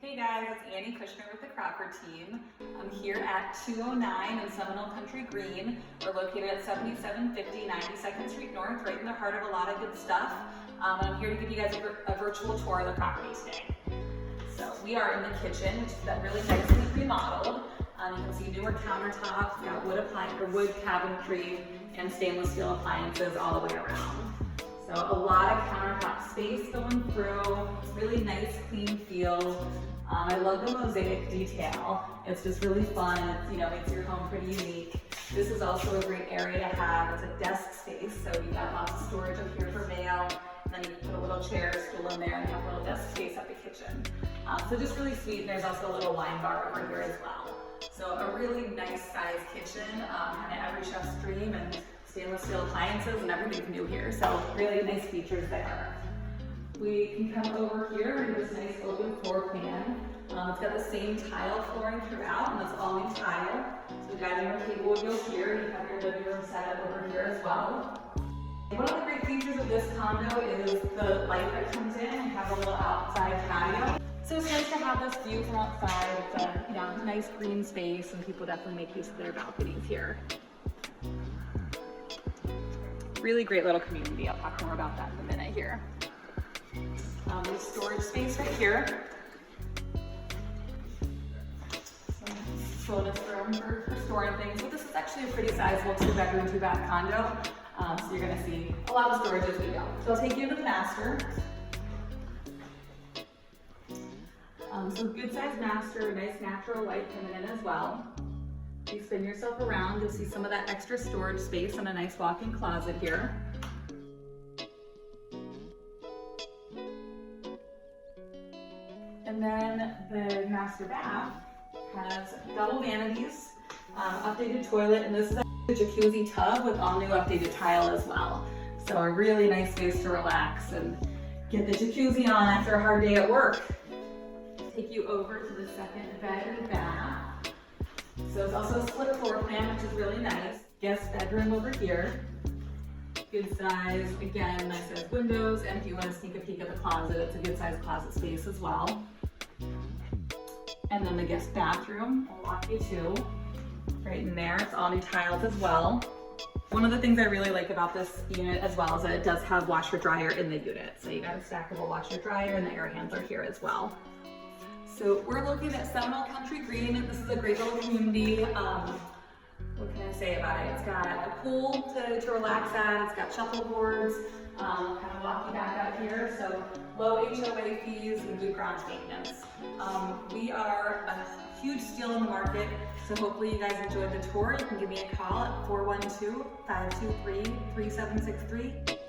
Hey guys, it's Annie Kushner with the Crawford team. I'm here at 209 in Seminole Country Green. We're located at 7750 92nd Street North, right in the heart of a lot of good stuff. And I'm here to give you guys a virtual tour of the property today. So we are in the kitchen, which has been really nicely remodeled. You can see newer countertops, we've got wood cabinetry, and stainless steel appliances all the way around. So a lot of countertop space going through, really nice, clean feel. I love the mosaic detail. It's just really fun. It makes your home pretty unique. This is also a great area to have. It's a desk space, so you've got lots of storage up here for mail. And then you can put a little chair, stool in there, and have a little desk space at the kitchen. So just really sweet. And there's also a little wine bar over here as well. So a really nice sized kitchen, kind of every chef's dream, and stainless steel appliances and everything's new here. So really nice features there. We can come over here in this nice open floor plan. It's got the same tile flooring throughout, and it's all new tile. So the dining room table will go here, and you have your living room set up over here as well. One of the great features of this condo is the light that comes in. You have a little outside patio. So it's nice to have this view from outside. It's a nice green space, and people definitely make use of their balconies here. Really great little community. I'll talk more about that in a minute here. There's storage space right here. Some bonus room for storing things. But this is actually a pretty sizable 2-bedroom, 2-bath condo. So you're gonna see a lot of storage as we go. So I'll take you to the master. So good sized master, nice natural light coming in as well. If you spin yourself around, you'll see some of that extra storage space and a nice walk-in closet here. And then the master bath has double vanities, updated toilet, and this is a jacuzzi tub with all new updated tile as well. So a really nice space to relax and get the jacuzzi on after a hard day at work. Take you over to the second bed and bath. So it's also a split floor plan, which is really nice. Guest bedroom over here. Good size, again, nice size windows, and if you want to sneak a peek at the closet, it's a good size closet space as well. And then the guest bathroom, I'll walk you to. Right in there, it's all new tiles as well. One of the things I really like about this unit as well is that it does have washer dryer in the unit. So you got a stackable washer dryer, and the air handler here as well. So we're located at Seminole Country Green. This is a great little community. What can I say about it? It's got a pool to relax at. It's got shuffleboards. Kind of walk you back out here. So low HOA fees and good grounds maintenance. We are a huge steal in the market. So hopefully you guys enjoyed the tour. You can give me a call at 412-523-3763.